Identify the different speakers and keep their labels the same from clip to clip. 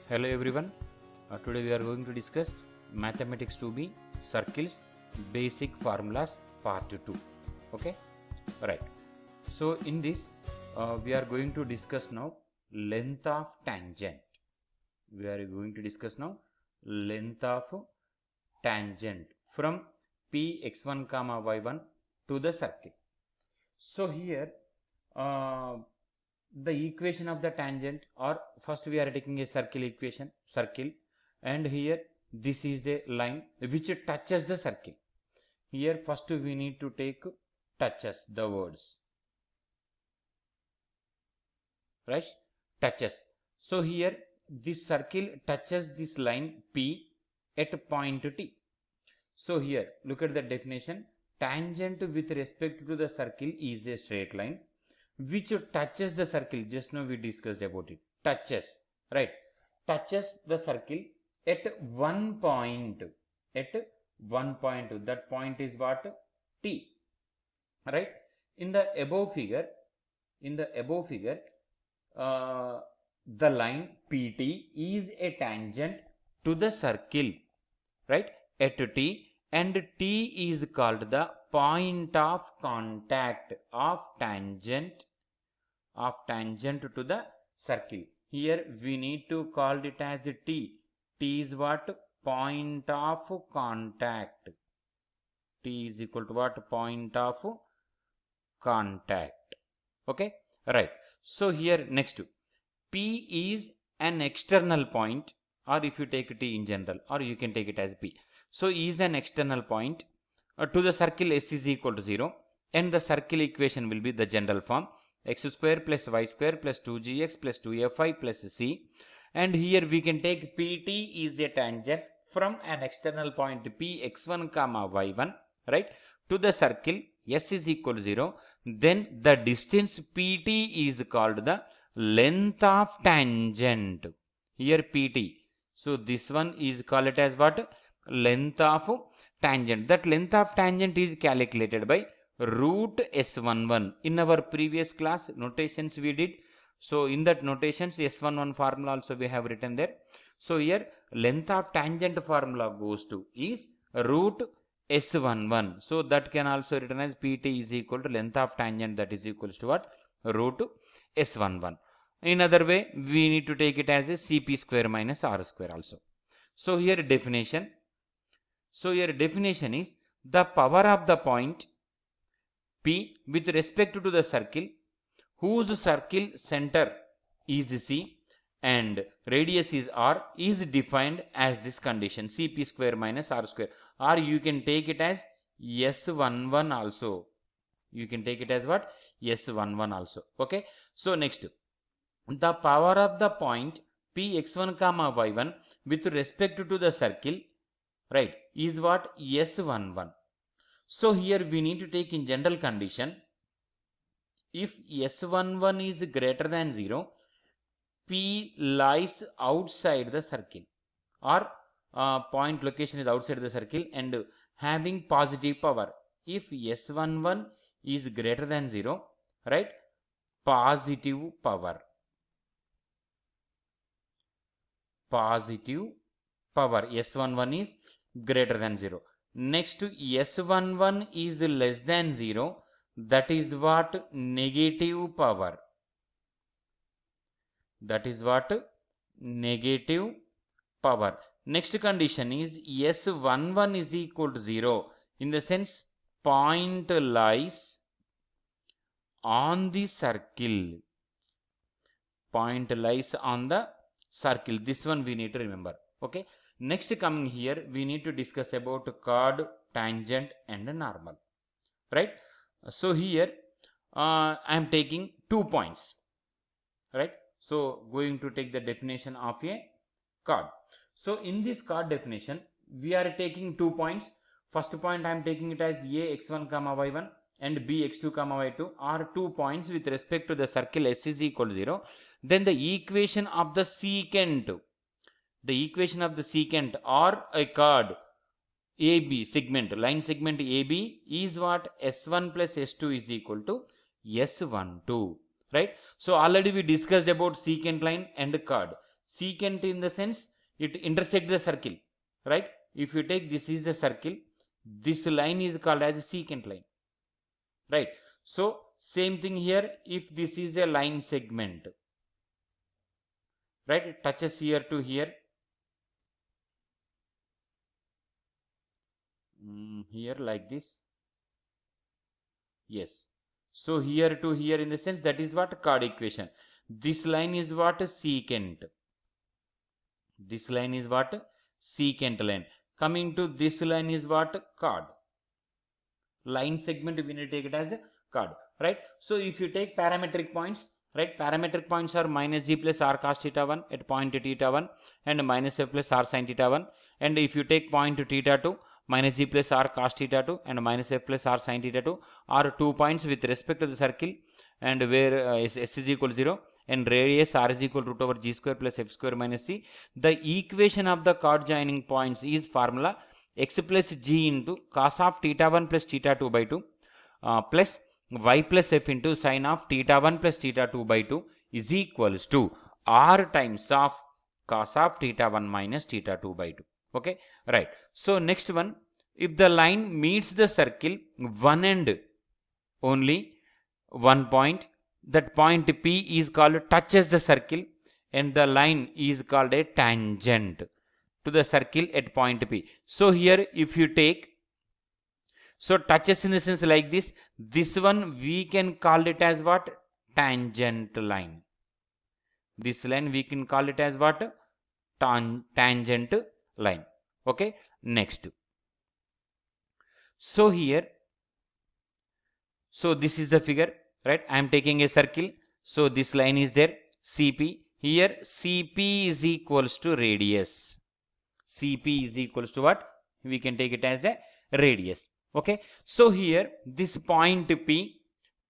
Speaker 1: Hello everyone. Today we are going to discuss Mathematics 2B Circles Basic Formulas Part 2. Okay, right. So in this we are going to discuss now length of tangent. We are going to discuss now length of tangent from Px1 comma y1 to the circle. So here the equation of the tangent, or first we are taking a circle equation, circle, and here this is the line which touches the circle. Here first we need to take touches, the words, right? Touches. So here this circle touches this line P at point T. So here look at the definition. Tangent with respect to the circle is a straight line which touches the circle. Just now we discussed about it. Touches, right? Touches the circle at one point. At one point. That point is what? T. Right? In the above figure, the line PT is a tangent to the circle, right? At T, and T is called the point of contact of tangent to the circle. Here we need to call it as T. T is what? Point of contact. T is equal to what? Point of contact. Okay, right. So here next, P is an external point, or if you take T in general, or you can take it as P. So is an external point to the circle S is equal to 0, and the circle equation will be the general form x square plus y square plus 2gx plus 2fy plus c, and here we can take PT is a tangent from an external point Px1 comma y1, right, to the circle S is equal to 0. Then the distance PT is called the length of tangent. Here PT. So this one is called it as what? Length of tangent. That length of tangent is calculated by root S11. In our previous class notations we did. So in that notations S11 formula also we have written there. So here length of tangent formula goes to is root S11. So that can also written as PT is equal to length of tangent, that is equals to what? Root S11. In other way we need to take it as a Cp square minus R square also. So here definition. So here definition is the power of the point P with respect to the circle whose circle center is C and radius is R is defined as this condition, Cp square minus R square, or you can take it as S11 also. You can take it as what? S11 also. Okay. So next, the power of the point Px1 comma y1 with respect to the circle, right, is what? S11. So here we need to take in general condition, if S11 is greater than 0, P lies outside the circle, or point location is outside the circle and having positive power. If S11 is greater than 0, right, positive power. Positive power. S11 is greater than 0. Next, S11 is less than 0. That is what? Negative power. That is what? Negative power. Next condition is S11 is equal to 0. In the sense, point lies on the circle. Point lies on the circle. This one we need to remember. Okay. Next coming here, we need to discuss about chord, tangent and normal. Right. So here I am taking 2 points. Right. So going to take the definition of a chord. So in this chord definition, we are taking 2 points. First point I am taking it as A x1 comma y1 and B x2 comma y2 are 2 points with respect to the circle S is equal to 0. Then the equation of the secant. The equation of the secant or a chord AB segment, line segment AB is what? S1 plus S2 is equal to S12, right? So already we discussed about secant line and chord. Secant in the sense it intersects the circle, right? If you take this is the circle, this line is called as a secant line, right? So same thing here, if this is a line segment, right, it touches here to here, here like this, yes. So here to here in the sense that is what chord equation. This line is what secant. This line is what secant line. Coming to this line is what chord. Line segment we need to take it as a chord, right? So if you take parametric points, right, parametric points are minus g plus r cos theta 1 at point theta 1 and minus f plus r sin theta 1, and if you take point theta 2, minus g plus r cos theta 2 and minus f plus r sin theta 2 are 2 points with respect to the circle, and where s is equal to 0 and radius r is equal to root over g square plus f square minus c. The equation of the chord joining points is formula x plus g into cos of theta 1 plus theta 2 by 2 plus y plus f into sin of theta 1 plus theta 2 by 2 is equals to r times of cos of theta 1 minus theta 2 by 2. Okay, right. So next one, if the line meets the circle one end only, one point, that point P is called touches the circle, and the line is called a tangent to the circle at point P. So here if you take, so touches in the sense like this, this one we can call it as what? Tangent line. This line we can call it as what? Tangent line. Okay, next. So here, so this is the figure, right? I am taking a circle, so this line is there, CP. Here CP is equals to radius. CP is equals to what? We can take it as a radius. Okay, so here this point P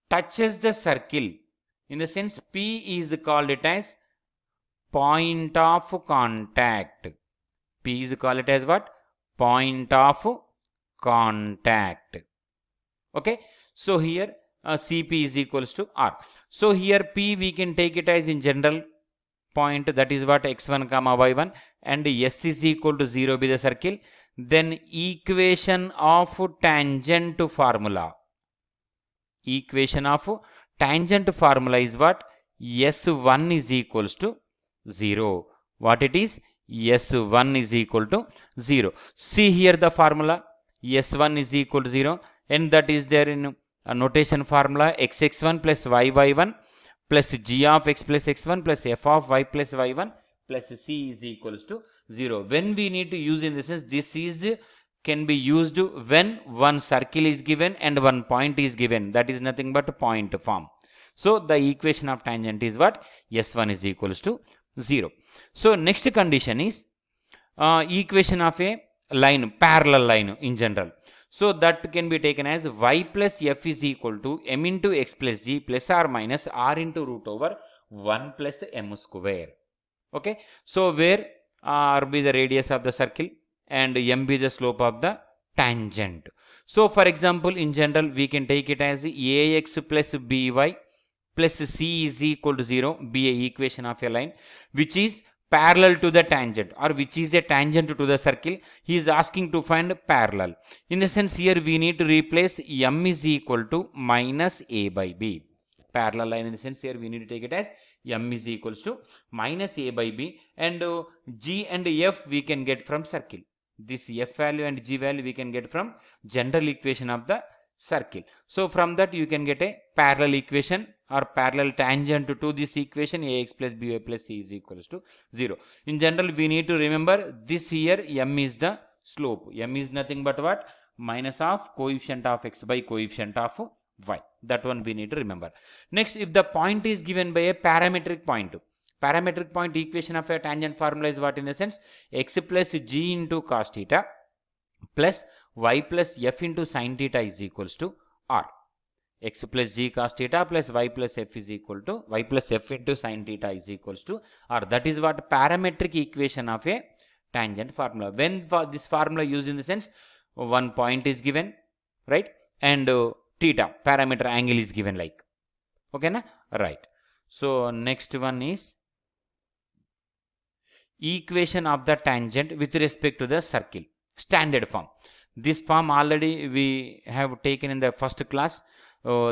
Speaker 1: touches the circle, in the sense P is called it as point of contact. P is called it as what? Point of contact. Okay, so here CP is equals to R. So here P we can take it as in general point, that is what? x1 comma y1, and s is equal to 0 be the circle. Then equation of tangent formula. Equation of tangent formula is what? S1 is equals to 0. What it is? S1 is equal to 0. See here the formula. S1 is equal to 0, and that is there in a notation formula xx1 plus yy1 plus g of x plus x1 plus f of y plus y1 plus c is equals to 0. When we need to use in this sense, this is can be used when one circle is given and one point is given, that is nothing but point form. So the equation of tangent is what? S1 is equals to 0. So next condition is equation of a line, parallel line in general. So that can be taken as y plus f is equal to m into x plus g plus or minus r into root over 1 plus m square. Okay, so where r be the radius of the circle and m be the slope of the tangent. So for example, in general we can take it as ax plus by plus c is equal to 0 be a equation of a line which is parallel to the tangent, or which is a tangent to the circle. He is asking to find parallel. In the sense here we need to replace m is equal to minus a by b. Parallel line in the sense here we need to take it as m is equals to minus a by b, and g and f we can get from circle. This f value and g value we can get from general equation of the circle. So from that you can get a parallel equation or parallel tangent to this equation ax plus by plus c is equals to 0. In general we need to remember this here m is the slope. M is nothing but what? Minus of coefficient of x by coefficient of y. That one we need to remember. Next, if the point is given by a parametric point. Parametric point equation of a tangent formula is what? In the sense x plus g into cos theta plus y plus f into sin theta is equals to r. X plus g cos theta plus y plus f is equal to y plus f into sin theta is equals to r. That is what parametric equation of a tangent formula. When this formula used in the sense one point is given, right, and theta parameter angle is given like. Okay na? Right. So next one is equation of the tangent with respect to the circle. Standard form. This form already we have taken in the first class.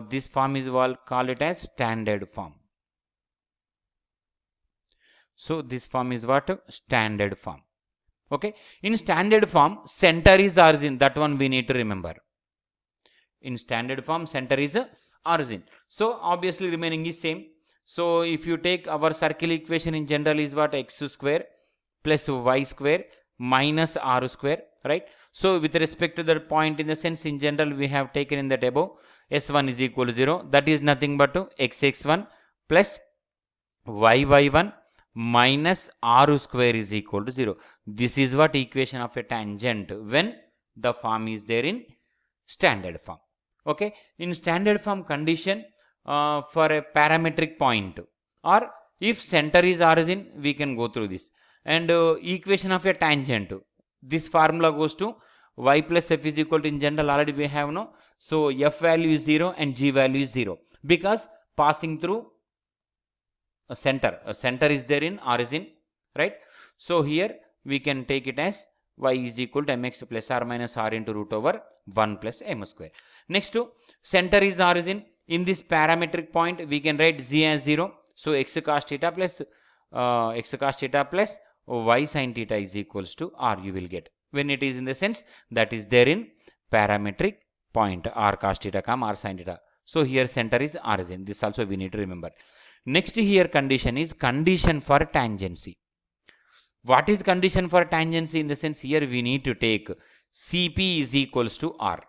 Speaker 1: This form is called it as standard form. So this form is what? Standard form. Okay. In standard form, center is origin. That one we need to remember. In standard form, center is origin. So obviously remaining is same. So if you take our circle equation in general is what? X square plus y square minus r square, right? So with respect to the point, in the sense in general we have taken in that above, s1 is equal to 0. That is nothing but x1 plus y1 minus r square is equal to 0. This is what equation of a tangent when the form is there in standard form. Okay, in standard form condition for a parametric point, or if center is origin, we can go through this. And equation of a tangent, this formula goes to y plus f is equal to, in general already we have no. So f value is 0 and g value is 0 because passing through a center. A center is there in origin, right? So here we can take it as y is equal to mx plus r minus r into root over 1 plus m square. Next to center is origin. In this parametric point we can write z as 0. So x cos theta plus y sin theta is equals to r you will get when it is in the sense that is there in parametric point, r cos theta comma r sin theta. So here center is origin. This also we need to remember. Next here condition is condition for tangency. What is condition for tangency? In the sense here we need to take Cp is equals to r.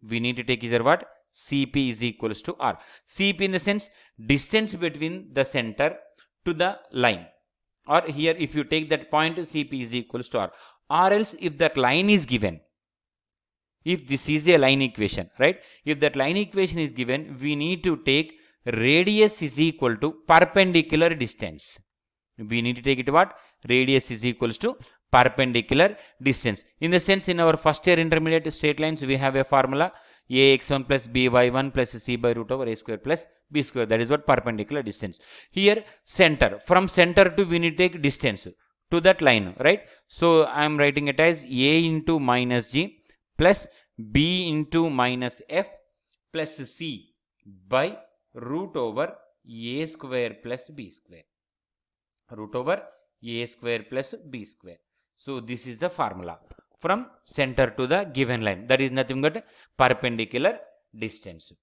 Speaker 1: We need to take here what? Cp is equals to r. Cp in the sense distance between the center to the line. Or here if you take that point, Cp is equals to r. Or else if that line is given, if this is a line equation, right? If that line equation is given, we need to take radius is equal to perpendicular distance. We need to take it what? Radius is equals to perpendicular distance. In the sense in our first year intermediate straight lines we have a formula ax1 plus by1 plus c by root over a square plus b square. That is what perpendicular distance. Here center, from center to we need to take distance to that line, right? So I am writing it as a into minus g plus b into minus f plus c by root over a square plus b square. Root over a square plus b square. So this is the formula from center to the given line. That is nothing but perpendicular distance.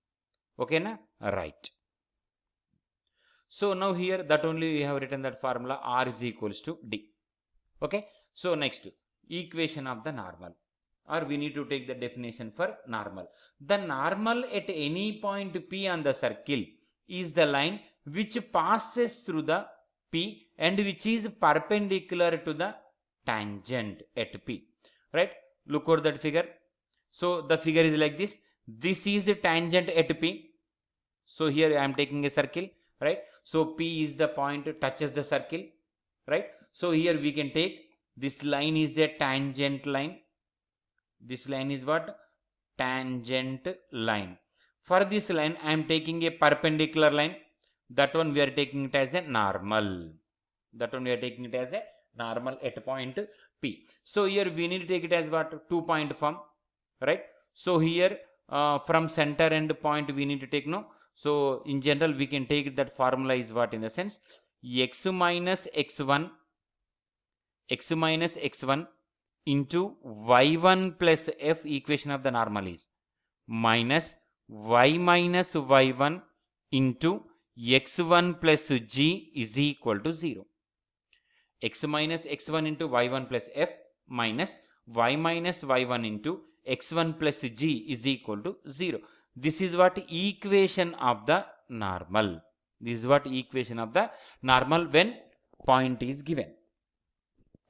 Speaker 1: Okay na? Right. So now here that only we have written that formula r is equals to d. Okay. So next equation of the normal, or we need to take the definition for normal. The normal at any point P on the circle is the line which passes through the P and which is perpendicular to the tangent at P, right? Look at that figure. So the figure is like this. This is the tangent at P. So here I am taking a circle, right? So P is the point touches the circle, right? So here we can take this line is a tangent line. This line is what? Tangent line. For this line I am taking a perpendicular line. That one we are taking it as a normal. That one we are taking it as a normal at point P. So here we need to take it as what? 2-point form, right? So here from center and point we need to take no. So in general we can take that formula is what? In the sense x minus x1 into y1 plus f, equation of the normal is minus y minus y1 into x1 plus g is equal to 0. X minus x1 into y1 plus f minus y minus y1 into x1 plus g is equal to 0. This is what equation of the normal. This is what equation of the normal when point is given.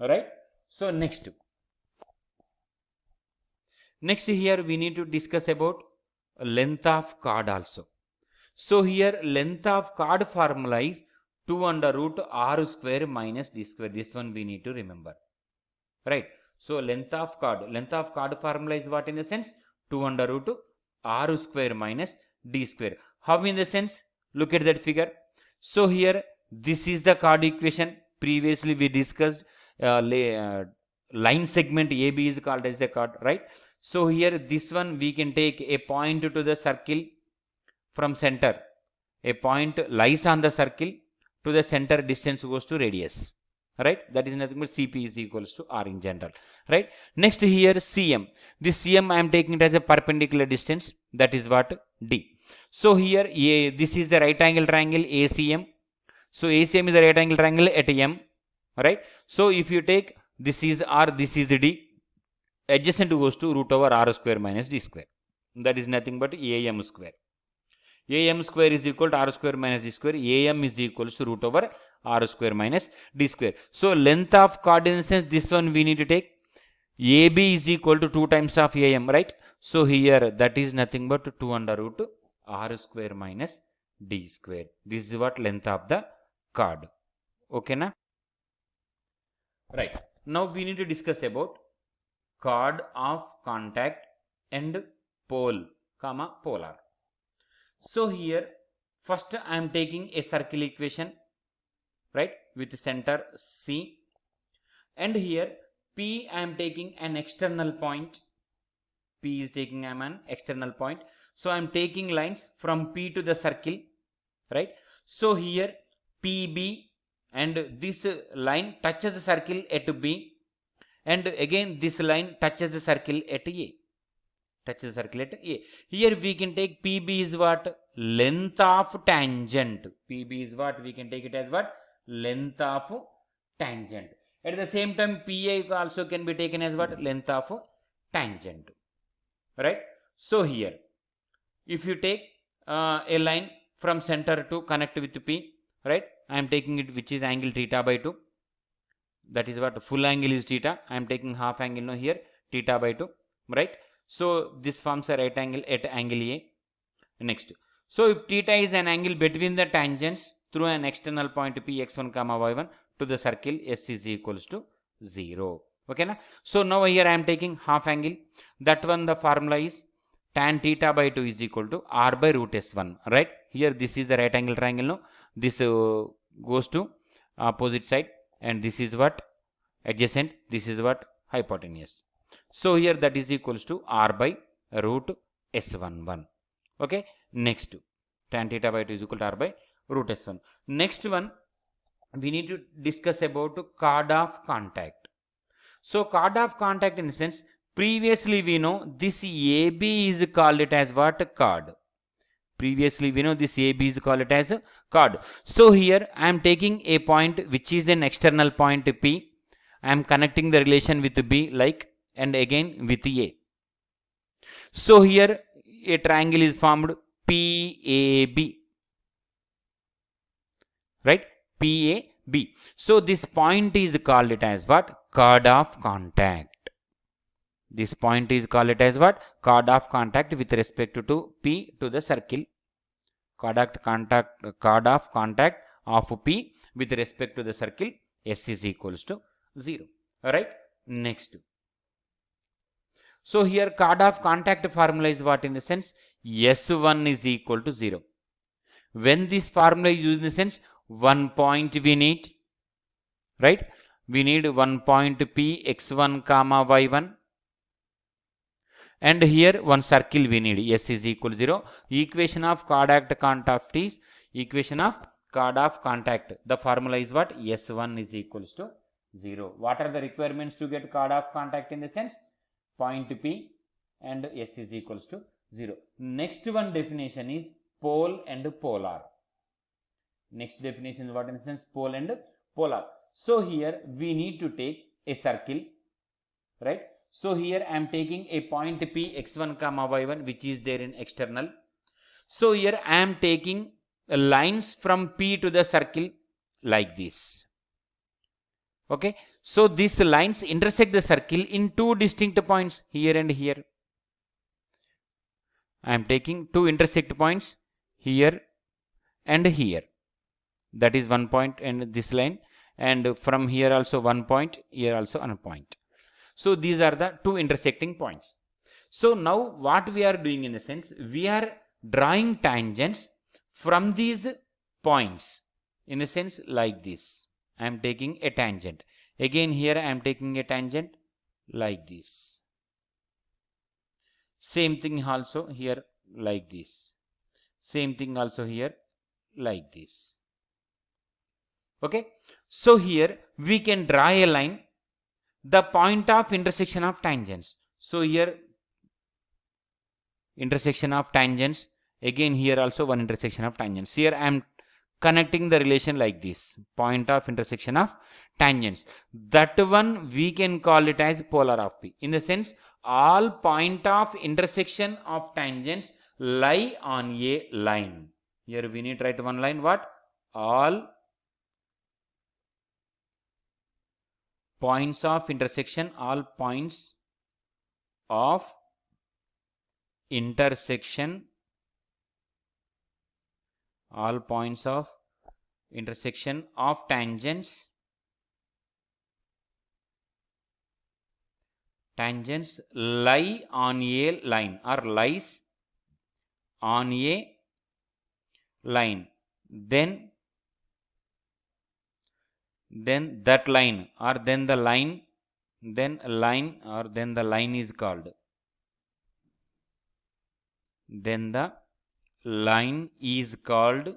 Speaker 1: Alright. So next here we need to discuss about length of chord also. So here length of chord formula is 2 under root r square minus d square. This one we need to remember, right? So length of chord formula is what? In the sense 2 under root r square minus d square. How in the sense? Look at that figure. So here this is the chord equation Previously we discussed line segment AB is called as a chord, right? So here this one we can take a point to the circle from center. A point lies on the circle, to the center distance goes to radius, right? That is nothing but Cp is equals to R in general, right? Next here Cm. This Cm I am taking it as a perpendicular distance, that is what D. So here this is the right angle triangle ACM. So ACM is the right angle triangle at M, right? So if you take this is R, this is D, adjacent goes to root over R square minus D square. That is nothing but AM square. AM square is equal to R square minus D square. AM is equal to root over R square minus D square. So length of chord in the sense, this one we need to take. AB is equal to 2 times of AM, right? So here that is nothing but 2 under root R square minus D square. This is what length of the chord. Okay na? Right. Now we need to discuss about chord of contact and pole, comma polar. So here first I am taking a circle equation, right, with center C, and here P I am taking an external point. P is taking an external point. So I am taking lines from P to the circle, right? So here PB, and this line touches the circle at B, and again this line touches the circle at A. Touches the circle at A. Here we can take PB is what? Length of tangent. PB is what? We can take it as what? Length of tangent. At the same time PA also can be taken as what? Length of tangent. Right? So here if you take a line from center to connect with P, right? I am taking it which is angle theta by 2. That is what? Full angle is theta. I am taking half angle now here, theta by 2, right? So this forms a right angle at angle A. Next, so if theta is an angle between the tangents through an external point P x1 comma y1 to the circle, S is equals to 0. Okay na? So now here I am taking half angle. That one the formula is tan theta by 2 is equal to R by root S1, right? Here this is the right angle triangle. No, this goes to opposite side, and this is what? Adjacent. This is what? Hypotenuse. So here that is equals to R by root S11. Okay. Next, tan theta by 2 is equal to R by root S1. Next one, we need to discuss about chord of contact. So chord of contact in the sense, previously we know this AB is called it as what? Chord. Previously we know this AB is called it as a chord. So here I am taking a point which is an external point P. I am connecting the relation with B like, and again with A. So here a triangle is formed PAB, right? PAB. So this point is called it as what? Chord of contact. This point is called it as what? Chord of contact with respect to P to the circle. Chord of contact of P with respect to the circle, S is equals to 0. Alright. Next. So here chord of contact formula is what in the sense? S1 is equal to 0. When this formula is used in the sense, 1 point we need, right? We need 1 point P x1 comma y1. And here one circle we need, S is equal to 0. Equation of chord of contact is equation of chord of contact. The formula is what? S1 is equals to 0. What are the requirements to get chord of contact in the sense? Point P and S is equals to 0. Next one definition is pole and polar. Next definition is what in the sense? Pole and polar. So here we need to take a circle, right? So here I am taking a point P x1 comma y1 which is there in external. So here I am taking lines from P to the circle like this. Okay. So these lines intersect the circle in two distinct points, here and here. I am taking two intersect points here and here. That is 1 point and this line, and from here also 1 point, here also 1 point. So these are the two intersecting points. So now what we are doing in the sense, we are drawing tangents from these points in a sense like this. I am taking a tangent. Again here I am taking a tangent like this. Same thing also here like this. Same thing also here like this. Okay. So here we can draw a line, the point of intersection of tangents. So here intersection of tangents, again here also one intersection of tangents. Here I am connecting the relation like this, point of intersection of tangents. That one we can call it as polar of P. In the sense, all point of intersection of tangents lie on a line. Here we need to write one line, what? All points of intersection, all points of intersection, all points of intersection of tangents lie on a line or lies on a line. Then that line or then the line, then line or then the line is called, then the line is called,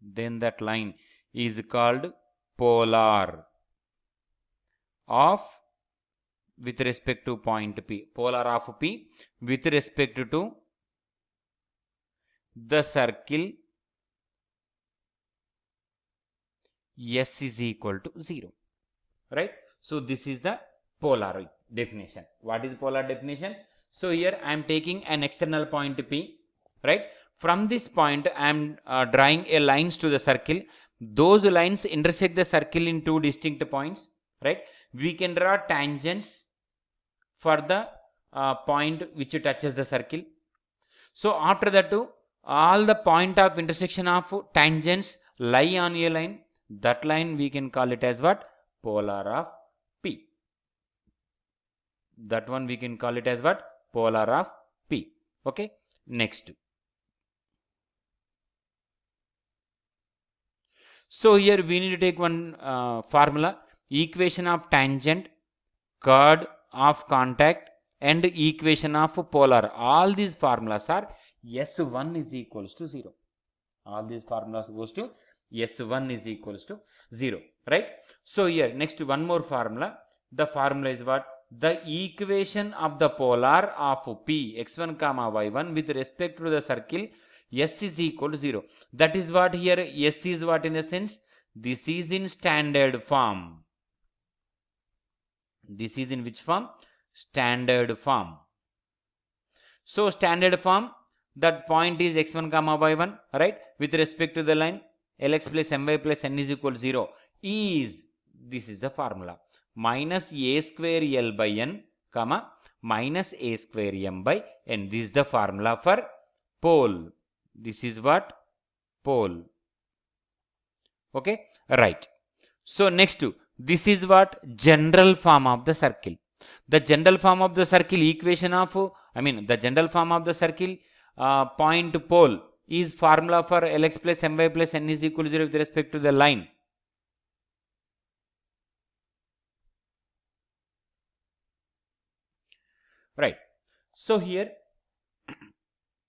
Speaker 1: then that line is called polar of, with respect to point P, polar of P with respect to the circle S is equal to 0, right? So this is the polar definition. What is polar definition? So here I am taking an external point P, right? From this point I am drawing a lines to the circle. Those lines intersect the circle in two distinct points, right? We can draw tangents for the point which touches the circle. So after that too, all the point of intersection of tangents lie on a line. That line we can call it as what? Polar of P. That one we can call it as what? Polar of P. Okay. Next. So here we need to take one formula. Equation of tangent, chord of contact and equation of polar. All these formulas are S1 is equals to 0. All these formulas goes to S1 is equals to 0, right? So here next one more formula. The formula is what? The equation of the polar of P x1 comma y1 with respect to the circle S is equal to 0. That is what here S is what in the sense? This is in standard form. This is in which form? Standard form. So standard form, that point is x1 comma y1, right? With respect to the line Lx plus My plus n is equal to 0 is, this is the formula, minus a square L by n comma minus a square m by n. This is the formula for pole. This is what? Pole. Okay, right. So next, this is what? General form of the circle. The general form of the circle equation of, the general form of the circle point pole is formula for Lx plus My plus n is equal to 0 with respect to the line. Right. So here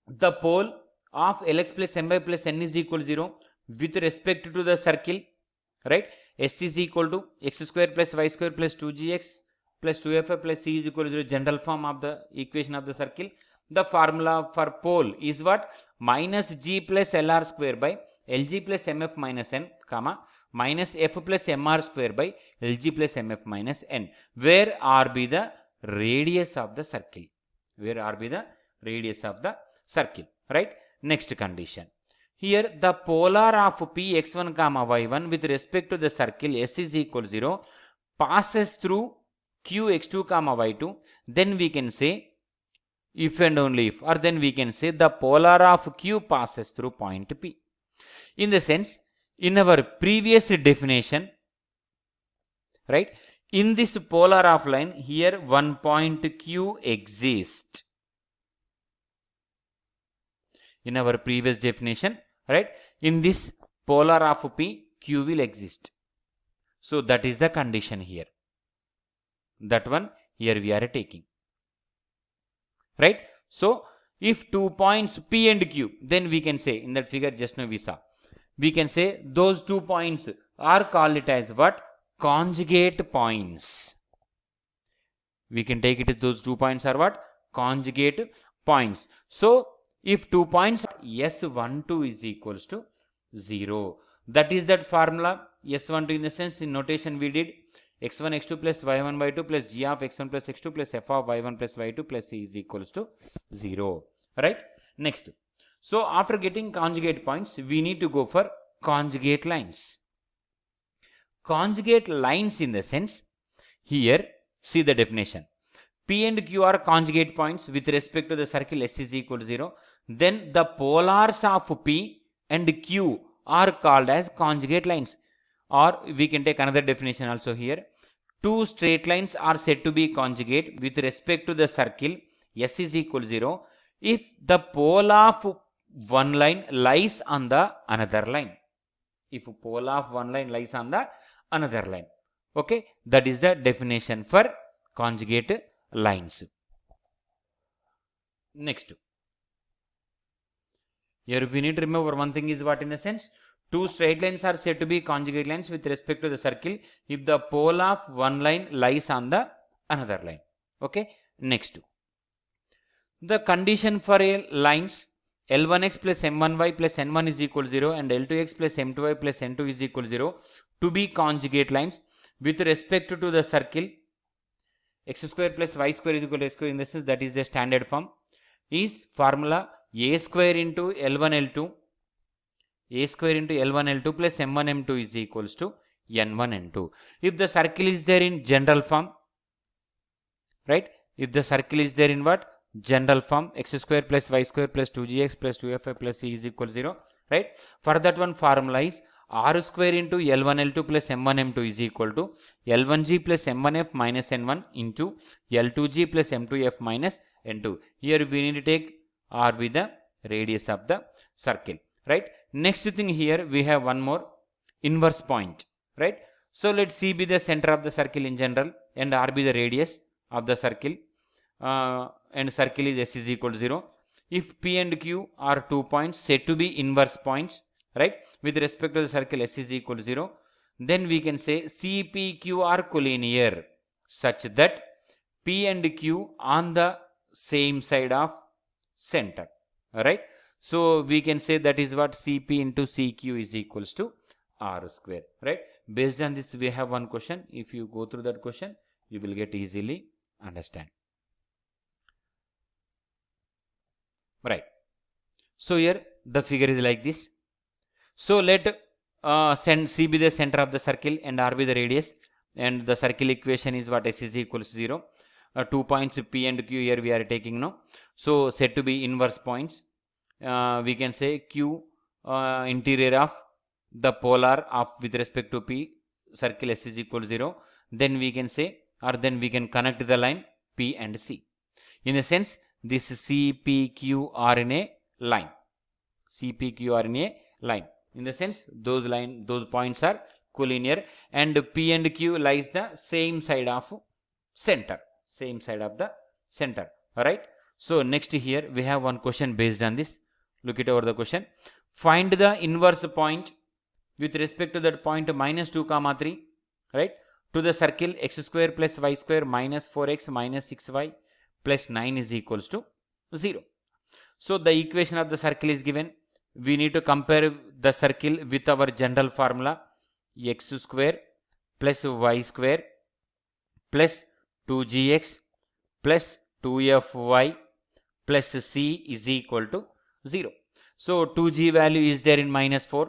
Speaker 1: the pole of Lx plus My plus n is equal to 0 with respect to the circle, right? S is equal to x square plus y square plus 2gx plus 2f plus c is equal to 0, general form of the equation of the circle. The formula for pole is what? Minus g plus lr square by lg plus mf minus n, comma, minus f plus mr square by lg plus mf minus n, where r be the radius of the circle. Where r be the radius of the circle, right? Next condition. Here the polar of P x1 comma y1 with respect to the circle S is equal to 0 passes through Q x2 comma y2. Then we can say, if and only if, or then we can say the polar of Q passes through point P. In the sense, in our previous definition, right, in this polar of line, here one point Q exists. In our previous definition, right, in this polar of P, Q will exist. So that is the condition here. That one here we are taking. Right? So if 2 points P and Q, then we can say, in that figure just now we saw, we can say those 2 points are called it as what? Conjugate points. We can take it as those 2 points are what? Conjugate points. So if 2 points, S12 is equals to 0. That is that formula. S12 in the sense, in notation we did x1 x2 plus y1 y2 plus g of x1 plus x2 plus f of y1 plus y2 plus c is equals to 0. Right? Next. So after getting conjugate points, we need to go for conjugate lines. Conjugate lines in the sense, here see the definition. P and Q are conjugate points with respect to the circle S is equal to 0. Then the polars of P and Q are called as conjugate lines. Or we can take another definition also here. Two straight lines are said to be conjugate with respect to the circle S is equal to 0 if the pole of one line lies on the another line. If pole of one line lies on the another line. Okay, that is the definition for conjugate lines. Next. Here we need to remember one thing is what, in a sense, two straight lines are said to be conjugate lines with respect to the circle if the pole of one line lies on the another line. Okay, next. The condition for a lines L1x plus M1y plus N1 is equal to 0 and L2x plus M2y plus N2 is equal to 0 to be conjugate lines with respect to the circle x square plus y square is equal to x square, in this sense that is the standard form, is formula a square into L1 L2 a square into L1 L2 plus M1 M2 is equals to N1 N2. If the circle is there in general form, right? If the circle is there in what? General form, x square plus y square plus 2gx plus 2fi plus c is equal to 0, right? For that one formula is r square into L1 L2 plus M1 M2 is equal to L1g plus M1f minus N1 into L2g plus M2f minus N2. Here we need to take r with the radius of the circle, right? Next thing here we have one more inverse point, right? So let C be the center of the circle in general and r be the radius of the circle, and circle is S is equal to 0. If P and Q are 2 points said to be inverse points, right, with respect to the circle S is equal to 0, then we can say CPQ are collinear such that P and Q on the same side of center, right? So we can say that is what CP into CQ is equals to R square, right? Based on this we have one question. If you go through that question, you will get easily understand. Right. So here the figure is like this. So let C be the center of the circle and R be the radius, and the circle equation is what? S is equals to 0. 2 points P and Q here we are taking now. So said to be inverse points. We can say Q interior of the polar of with respect to P, circle S is equal to 0. Then we can say, or then we can connect the line P and C. In a sense, this C, P, Q are in a line. C, P, Q are in a line. In the sense, those points are collinear, and P and Q lies the same side of center. Same side of the center. Alright. So next here we have one question based on this. Look it over the question. Find the inverse point with respect to that point minus 2 comma 3, right, to the circle x square plus y square minus 4x minus 6y plus 9 is equals to 0. So the equation of the circle is given. We need to compare the circle with our general formula x square plus y square plus 2gx plus 2fy plus c is equal to 0. So 2g value is there in minus 4,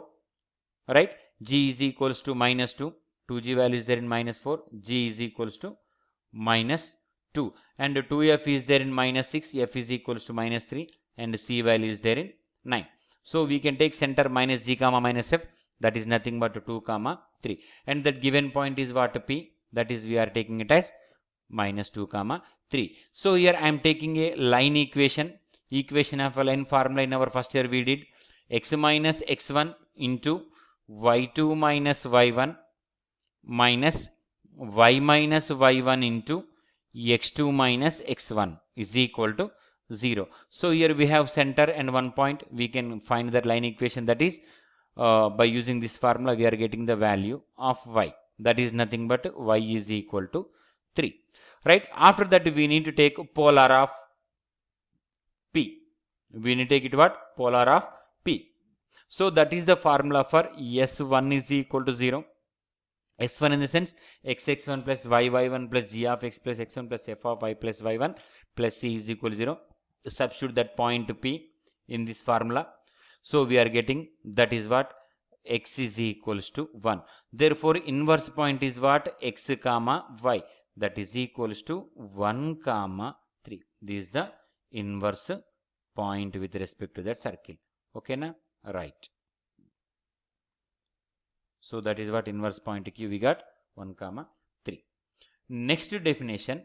Speaker 1: right? G is equals to minus 2. 2g value is there in minus 4. G is equals to minus 2. And 2f is there in minus 6. F is equals to minus 3. And c value is there in 9. So we can take center minus g comma minus f. That is nothing but 2 comma 3. And that given point is what? P. That is we are taking it as minus 2 comma 3. So here I am taking a line equation. Equation of a line formula in our first year we did x minus x1 into y2 minus y1 minus y minus y1 into x2 minus x1 is equal to 0. So here we have center and 1 point. We can find the line equation, that is by using this formula we are getting the value of y, that is nothing but y is equal to 3, right? After that we need to take polar of p. We need to take it what? Polar of p. So that is the formula for S1 is equal to 0. S1 in the sense x1 plus y1 plus g of x plus x1 plus f of y plus y1 plus c is equal to 0. Substitute that point p in this formula. So we are getting, that is what, x is equals to 1. Therefore inverse point is what? X comma y, that is equals to 1 comma 3. This is the inverse point with respect to that circle. Okay na? Right. So that is what inverse point q we got 1 comma 3. Next definition,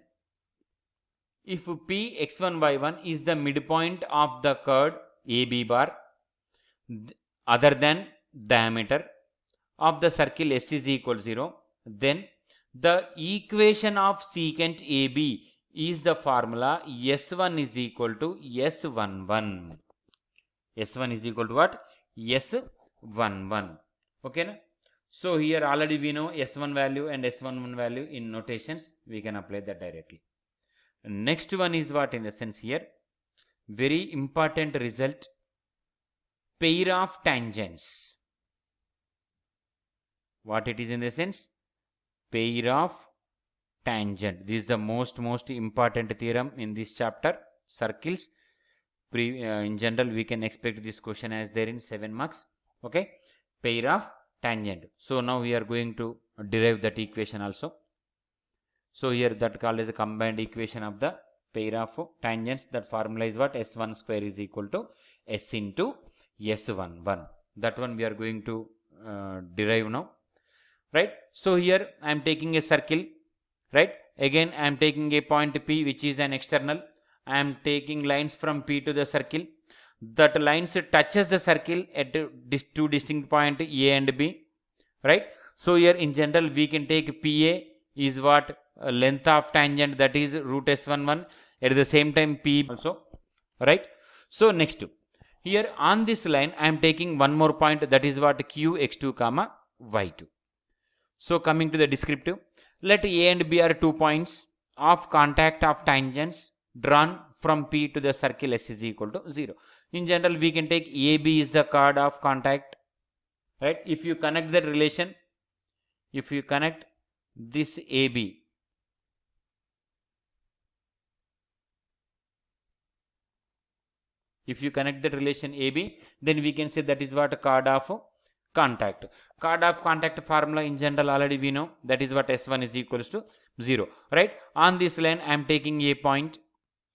Speaker 1: if p x1 y1 is the midpoint of the curve AB bar other than diameter of the circle S is equal to 0, then the equation of secant AB is the formula S1 is equal to S11. S1 is equal to what? S11. Okay na? So here already we know S1 value and S11 value in notations. We can apply that directly. Next one is what in the sense here, very important result, pair of tangents. What it is in the sense? Pair of tangent. This is the most important theorem in this chapter, circles. In general we can expect this question as there in 7 marks. Okay, pair of tangent. So now we are going to derive that equation also. So here that called as a combined equation of the pair of tangents. That formula is what? S1 square is equal to S into S11. That one we are going to derive now, right? So here I am taking a circle, right? Again I am taking a point P which is an external. I am taking lines from P to the circle. That lines touches the circle at two distinct points A and B, right? So here in general we can take PA is what? Length of tangent, that is root S11. At the same time P also, right? So next, here on this line I am taking one more point, that is what? Q x2 comma y2. So coming to the descriptive, let A and B are 2 points of contact of tangents drawn from P to the circle S is equal to 0. In general we can take AB is the chord of contact, right? If you connect that relation, if you connect this AB, if you connect that relation AB, then we can say that is what? Chord of contact. Chord of contact formula in general already we know, that is what? S1 is equals to 0, right? On this line I am taking a point,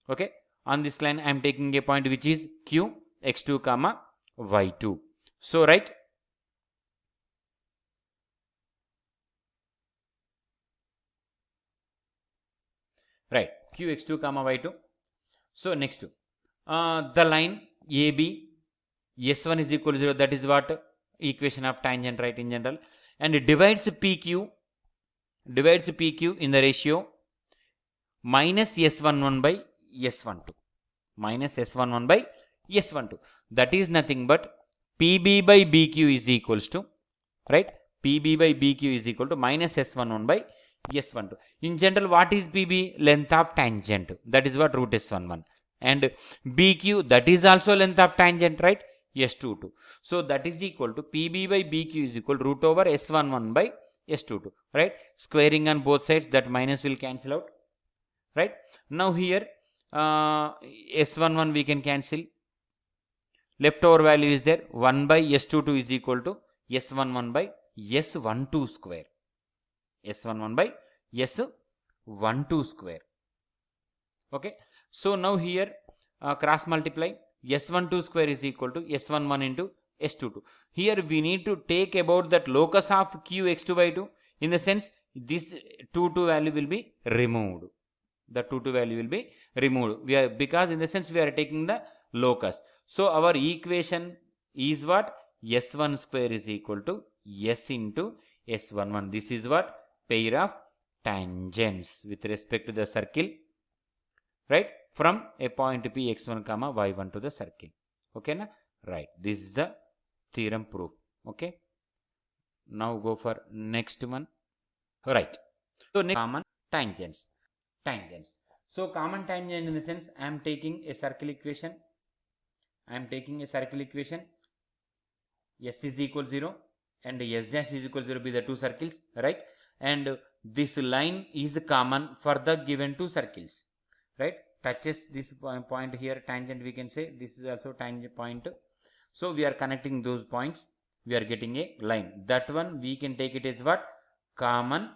Speaker 1: okay? On this line I am taking a point which is Q x2 comma y2. So right, Q x2 comma y2. So next, the line AB, S1 is equal to 0, that is what? Equation of tangent, right, in general, and it divides PQ in the ratio minus S11 by S12, minus S11 by S12. That is nothing but PB by BQ is equals to, right, PB by BQ is equal to minus S11 by S12. In general what is PB? Length of tangent, that is what? Root S11. And BQ, that is also length of tangent, right? S22. So that is equal to PB by BQ is equal to root over S11 by S22, right? Squaring on both sides, that minus will cancel out, right? Now here S11 we can cancel. Leftover value is there, 1 by S22 is equal to S11 by S12 square. S11 by S12 square. Okay. So now here cross multiply, S12 square is equal to S11 into S22. Here we need to take about that locus of Q x2 y2, in the sense this 2 value will be removed. The 2 value will be removed. We are, because in the sense we are taking the locus. So our equation is what? S1 square is equal to S into S11. This is what? Pair of tangents with respect to the circle, right? From a point P x1 comma y1 to the circle. Okay na? Right. This is the theorem proof. Okay. Now go for next one. Right. So next, common tangents. Tangents. So common tangent in the sense, I am taking a circle equation. S is equal 0 and S dash is equal 0 be the two circles, right? And this line is common for the given two circles, right? Touches this point here, tangent we can say. This is also tangent point. So we are connecting those points. We are getting a line. That one we can take it as what? Common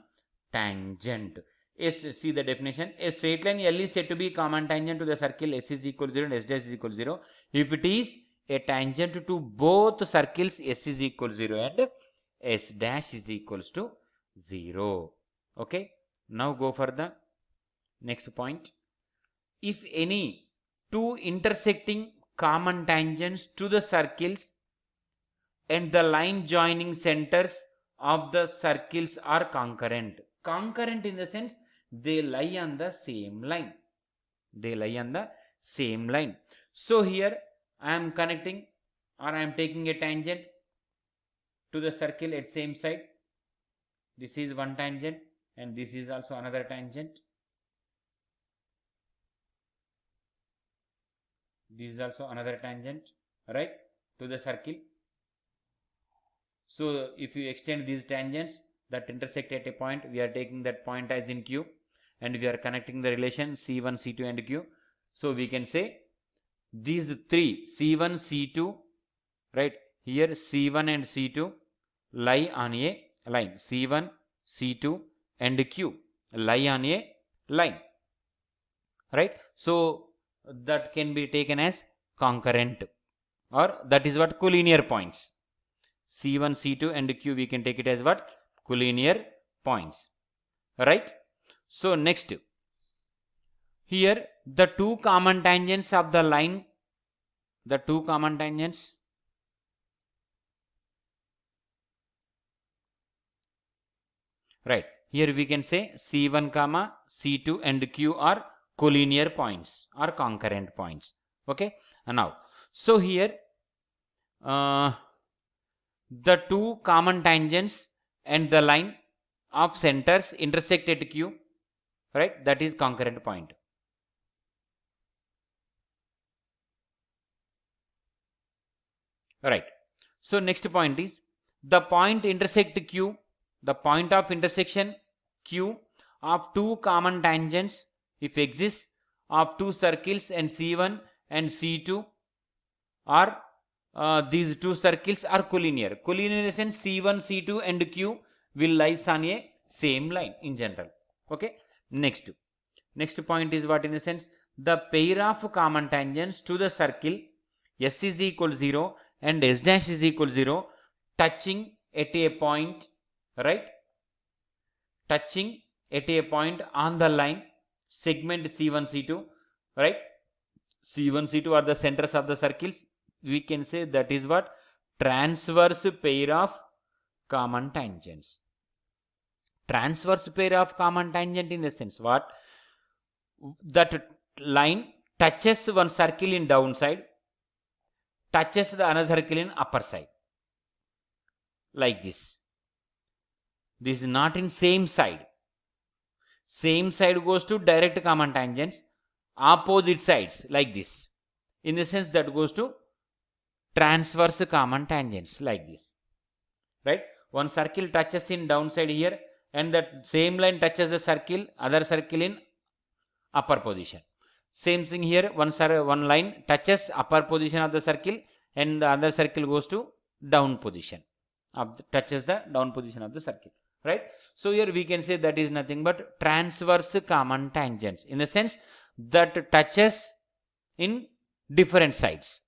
Speaker 1: tangent. S, see the definition. A straight line L is said to be common tangent to the circle S is equal to 0 and S dash is equal to 0 if it is a tangent to both circles S is equal to 0 and S dash is equals to 0. Okay. Now go for the next point. If any two intersecting common tangents to the circles and the line joining centers of the circles are concurrent. Concurrent in the sense they lie on the same line. They lie on the same line. So here I am connecting or I am taking a tangent to the circle at same side. This is one tangent and this is also another tangent. This is also another tangent, right, to the circle. So if you extend these tangents that intersect at a point, we are taking that point as in Q and we are connecting the relation C1, C2 and Q. So we can say these three C1, C2, right, here C1 and C2 lie on a line. C1, C2 and Q lie on a line, right? So that can be taken as concurrent, or that is what collinear points. C1, C2 and Q we can take it as what? Collinear points, right? So next, here the two common tangents of the line, the two common tangents, right, here we can say C1 comma C2 and Q are collinear points or concurrent points. Okay. And now, so here the two common tangents and the line of centers intersect at Q, right, that is concurrent point. Right. So next point is the point intersect Q, the point of intersection Q of two common tangents if exists of two circles and C1 and C2 are these two circles are collinear. Collinear in the sense C1, C2 and Q will lie on a same line in general. Okay. Next point is what in the sense the pair of common tangents to the circle S is equal to 0 and S dash is equal to 0 touching at a point, right, touching at a point on the line segment C1, C2, right, C1, C2 are the centers of the circles. We can say that is what? Transverse pair of common tangents. Transverse pair of common tangent in the sense what? That line touches one circle in downside, touches the another circle in upper side, like this. This is not in same side. Same side goes to direct common tangents, opposite sides like this. In the sense that goes to transverse common tangents like this, right? One circle touches in downside here and that same line touches the circle, other circle in upper position. Same thing here, one line touches upper position of the circle and the other circle goes to down position, touches the down position of the circle, right? So here we can say that is nothing but transverse common tangents in the sense that touches in different sides.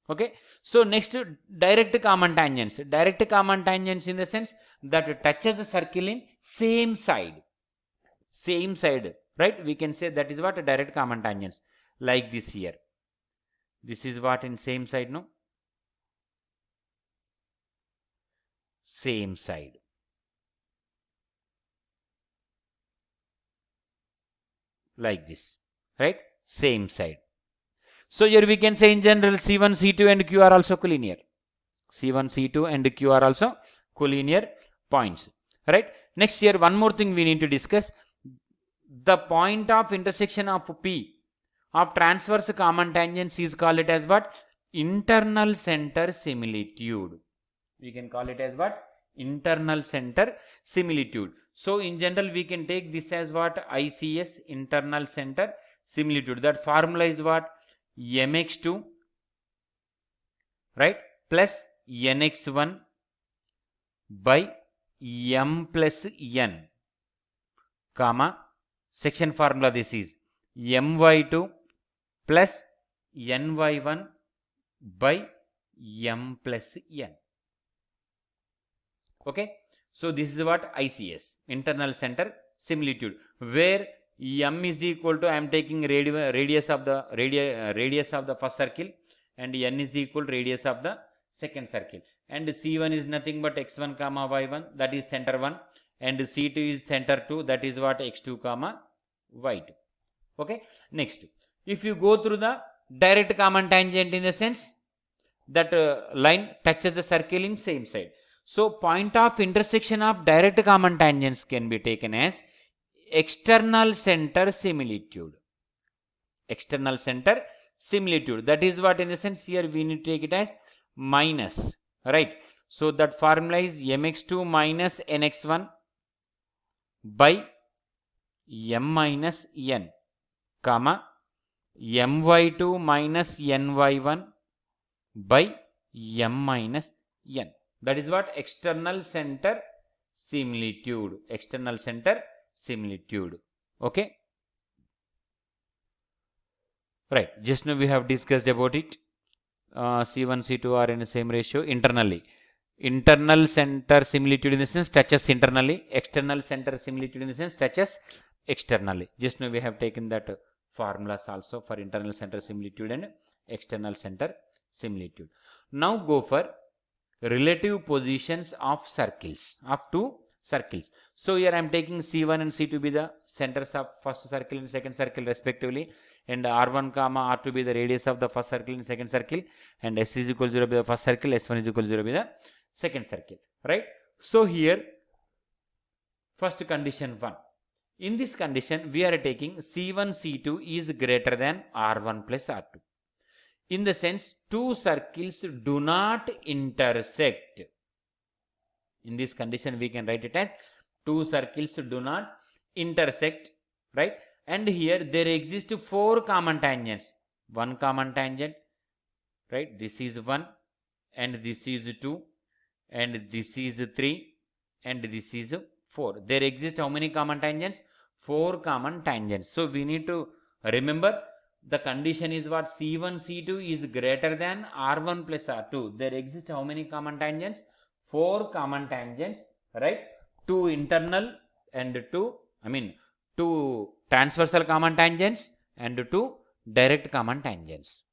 Speaker 1: Okay. So next, direct common tangents. Direct common tangents in the sense that touches the circle in same side, right? We can say that is what? Direct common tangents, like this here. This is what in same side, no? same side. Like this, right? Same side. So here we can say in general C1, C2 and Q are also collinear. C1, C2 and Q are also collinear points, right? Next here one more thing we need to discuss. The point of intersection of P of transverse common tangents is called it as what? Internal center similitude. We can call it as what? Internal center similitude. So in general we can take this as what? ICS, internal center similitude. That formula is what? mx2, right, plus nx1 by m plus n, comma, section formula this is my2 plus ny1 by m plus n. Okay, so this is what ICS, internal center similitude, where m is equal to, I am taking radius of the first circle, and n is equal to radius of the second circle, and C1 is nothing but x1 comma y1, that is center 1, and C2 is center 2, that is what? x2 comma y2. Okay, next, if you go through the direct common tangent, in the sense that line touches the circle in same side. So point of intersection of direct common tangents can be taken as external center similitude. External center similitude, that is what, in the sense here we need to take it as minus, right? So that formula is mx2 minus nx1 by m minus n, comma, my2 minus ny1 by m minus n. That is what? External center similitude. External center similitude. Okay, right, just now we have discussed about it. C1, C2 are in the same ratio internally. Internal center similitude in the sense touches internally. External center similitude in the sense touches externally. Just now we have taken that formulas also for internal center similitude and external center similitude. Now go for relative positions of circles, of two circles. So here I am taking C1 and C2 be the centers of first circle and second circle respectively, and R1 comma R2 be the radius of the first circle and second circle, and S is equal to 0 be the first circle, S1 is equal to 0 be the second circle, right? So here first condition 1. In this condition we are taking C1 C2 is greater than R1 plus R2. In the sense two circles do not intersect. In this condition we can write it as two circles do not intersect, right? And here there exist four common tangents. One common tangent, right? This is 1, and this is 2, and this is 3, and this is 4. There exist how many common tangents? 4 common tangents. So we need to remember the condition is what? C1 C2 is greater than R1 plus R2. There exist how many common tangents? 4 common tangents, right? 2 internal and 2 transversal common tangents and 2 direct common tangents.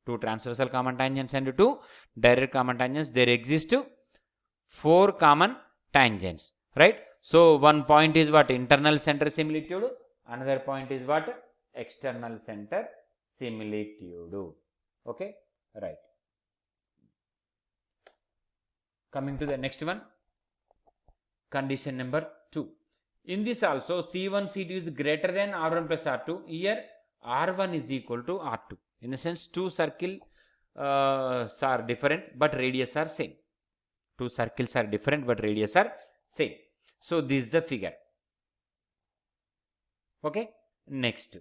Speaker 1: 2 transversal common tangents and 2 direct common tangents. There exist 4 common tangents, right? So one point is what? Internal center similitude. Another point is what? External center similitude. Okay, right. Coming to the next one, condition number 2. In this also C1 C2 is greater than R1 plus R2. Here R1 is equal to R2. In the sense two circles are different but radius are same. Two circles are different but radius are same. So this is the figure. Okay, next.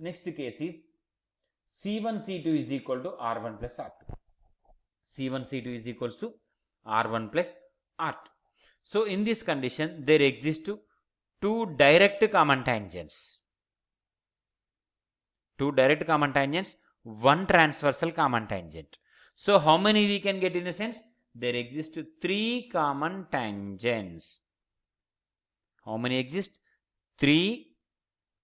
Speaker 1: Next case is C1 C2 is equal to R1 plus R2. C1 C2 is equal to R1 plus R2. So in this condition there exist two direct common tangents. Two direct common tangents, one transversal common tangent. So how many we can get in the sense? There exist 3 common tangents. How many exist? 3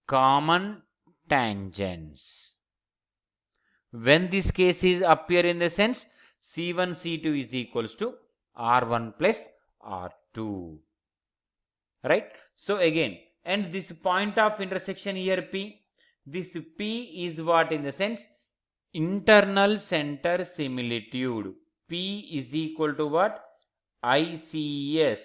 Speaker 1: common tangents. When this case is appear in the sense C1 C2 is equals to R1 plus R2, right? So again, and this point of intersection here P, this P is what in the sense internal center similitude. P is equal to what? ICS.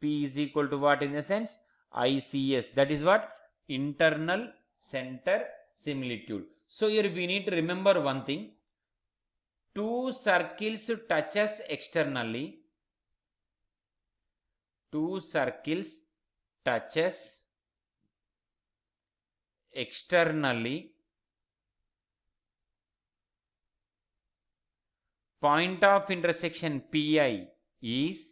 Speaker 1: P is equal to what in the sense ICS, that is what? Internal center similitude. So here we need to remember one thing. Two circles touches externally. Two circles touches externally. Point of intersection PI is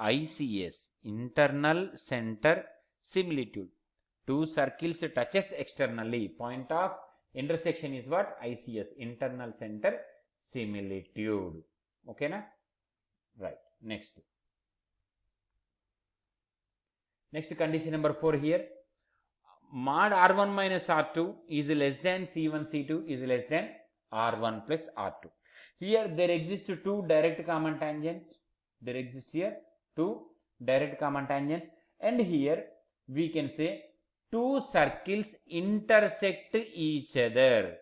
Speaker 1: ICS, internal center similitude. Two circles touches externally. Point of intersection is what? ICS, internal center similitude. Okay na? Right. Next condition number 4 here. Mod R1 minus R2 is less than C1 C2 is less than R1 plus R2. Here there exist two direct common tangents. There exist here two direct common tangents, and here we can say two circles intersect each other.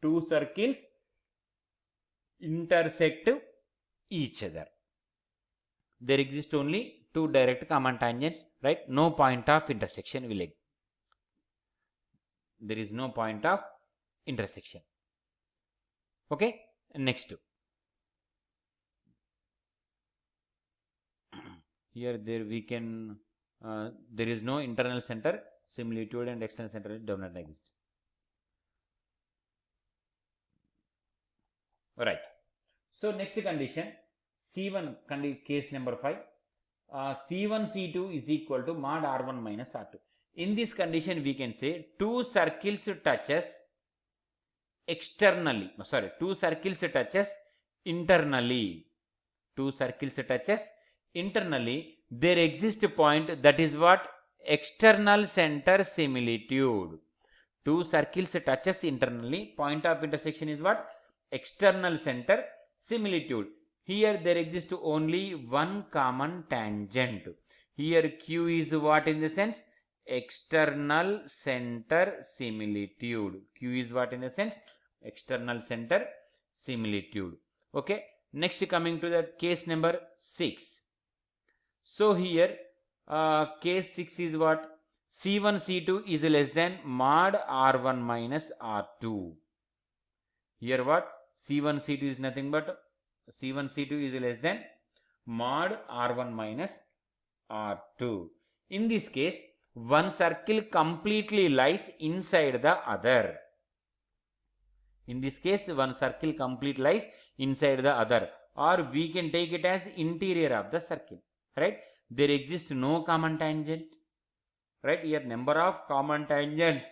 Speaker 1: Two circles intersect each other. There exist only two direct common tangents, right? No point of intersection will exist. There is no point of intersection. Okay, next. Here we can there is no internal center similitude and external center do not exist. Right. So next condition, C1 case number 5. C1 C2 is equal to mod R1 minus R2. In this condition we can say two circles touches externally. Sorry, two circles touches internally. Two circles touches internally. There exists a point, that is what? External center similitude. Two circles touches internally. Point of intersection is what? External center similitude. Here there exists only one common tangent. Here Q is what in the sense? External center similitude. Q is what in the sense? External center similitude. Okay. Next coming to the case number 6. So here case 6 is what? C1 C2 is less than mod R1 minus R2. Here what? C1 C2 is nothing but C1 C2 is less than mod R1 minus R2. In this case, one circle completely lies inside the other. In this case, one circle completely lies inside the other, or we can take it as interior of the circle, right? There exists no common tangent, right? Here number of common tangents.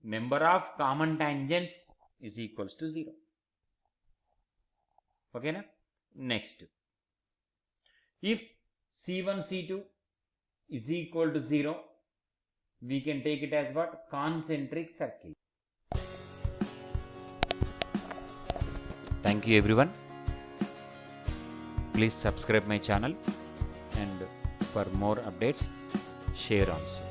Speaker 1: Number of common tangents is equals to 0. Okay na? Next, if C1 C2 is equal to 0, we can take it as what? Concentric circle. Thank you everyone. Please subscribe my channel, and for more updates share also.